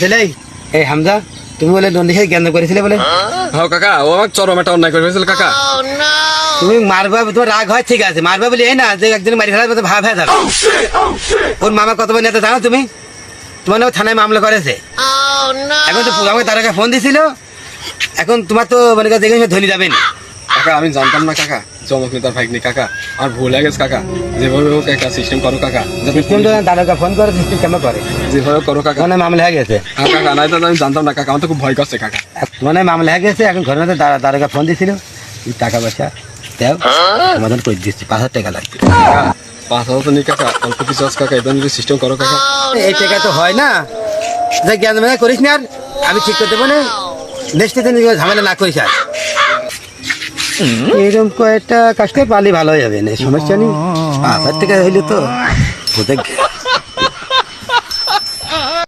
ছেলে এই হামজা তুমি বলে নন্দী খেয়ে জ্ঞান করেছিলে বলে হ্যাঁ কাকা ও আমার চরম একটা অন্যায় করে ফেলেছিল কাকা। তুমি মারবা, তোমার রাগ হয় ঠিক আছে, মারবা বলে এই না যে একজন মারি ফেলার মতো ভাব হয়ে যাবে। ওর মামা কত বই নেতা জানো তুমি? তোমার নামে থানায় মামলা করেছে। এখন তো আমাকে তার আগে ফোন দিছিল, এখন তোমার তো মানে দেখে ধনী যাবে না। কাকা আমি জানতাম না কাকা চমক নেতার ভাগ্নি কাকা, আর ভুল হয়ে গেছে কাকা। যেভাবে হোক একটা সিস্টেম করো কাকা, দাদাকে ফোন করে সিস্টেম কেমন করে, যেভাবে করো কাকা। মানে মামলা হয়ে গেছে। হ্যাঁ কাকা, নাই তো আমি জানতাম না কাকা, আমার তো খুব ভয় করছে কাকা। মানে মামলা হয়ে গেছে, এখন ঘরের মধ্যে দাদাকে ফোন দিছিল, টাকা পয়সা দেও সমাধান করে দিচ্ছি, 5,000 টাকা লাগবে। 5,000 তো নেই কাকা, অল্প কিছু আছে কাকা, এটা যদি সিস্টেম করো কাকা। এই টাকা তো হয় না, যে জ্ঞান মেলা করিস না, আর আমি ঠিক করতে পারি নেক্সট দিন ঝামেলা না করিস। আর এরকম কয়েকটা কাজটা পালি ভালো হয়ে যাবে না, সমস্যা নেই। 5,000 টাকা হইলে তো